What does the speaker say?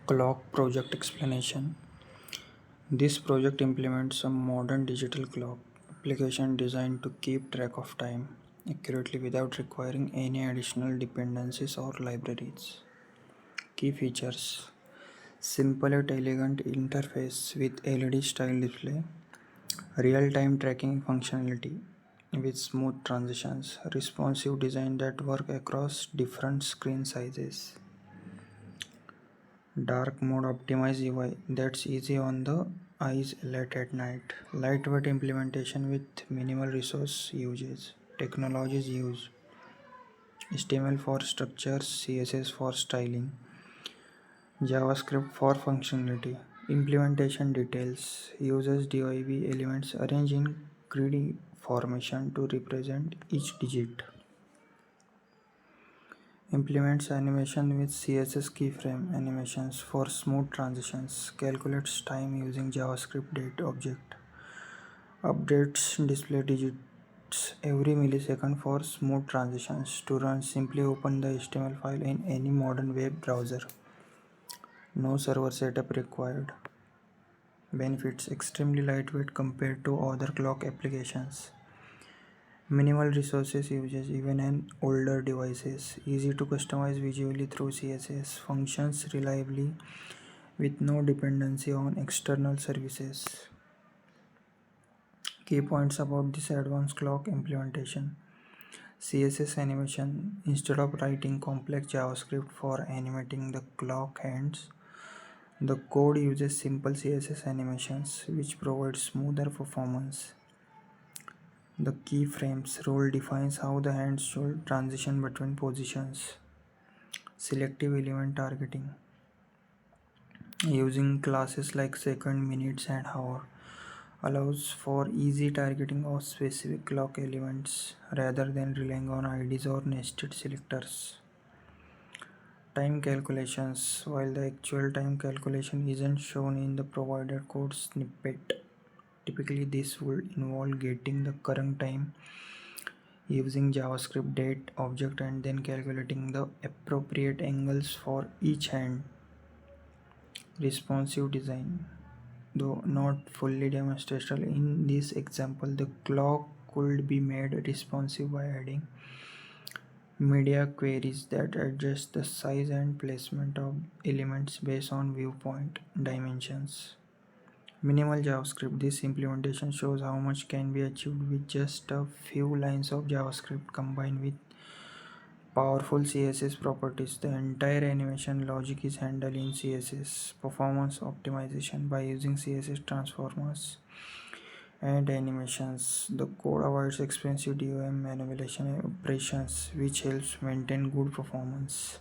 Clock project explanation. This project implements a modern digital clock application designed to keep track of time accurately without requiring any additional dependencies or libraries. Key features: simple yet elegant interface with LED style display, real time tracking functionality with smooth transitions, responsive design that work across different screen sizes. Dark mode optimized UI that's easy on the eyes late at night. Lightweight implementation with minimal resource usage. Technologies used: HTML for structures, CSS for styling, JavaScript for functionality. Implementation details: uses div elements arranged in greedy formation to represent each digit. Implements animation with CSS keyframe animations for smooth transitions. Calculates time using JavaScript Date object. Updates display digits every millisecond for smooth transitions. To run, simply open the HTML file in any modern web browser. No server setup required. Benefits: extremely lightweight compared to other clock applications. Minimal resources usage even on older devices. Easy to customize visually through CSS. Functions reliably with no dependency on external services. Key points about this advanced clock implementation. CSS animation: instead of writing complex JavaScript for animating the clock hands, the code uses simple CSS animations which provide smoother performance. The keyframes rule defines how the hands should transition between positions. Selective element targeting: using classes like second, minutes, and hour allows for easy targeting of specific clock elements rather than relying on IDs or nested selectors. Time calculations: while the actual time calculation isn't shown in the provided code snippet, typically this would involve getting the current time using JavaScript Date object and then calculating the appropriate angles for each hand. Responsive design: though not fully demonstrable in this example, the clock could be made responsive by adding media queries that adjust the size and placement of elements based on viewpoint dimensions. Minimal JavaScript: this implementation shows how much can be achieved with just a few lines of JavaScript combined with powerful CSS properties. The entire animation logic is handled in CSS. Performance optimization: by using CSS transformers and animations, the code avoids expensive DOM manipulation operations, which helps maintain good performance.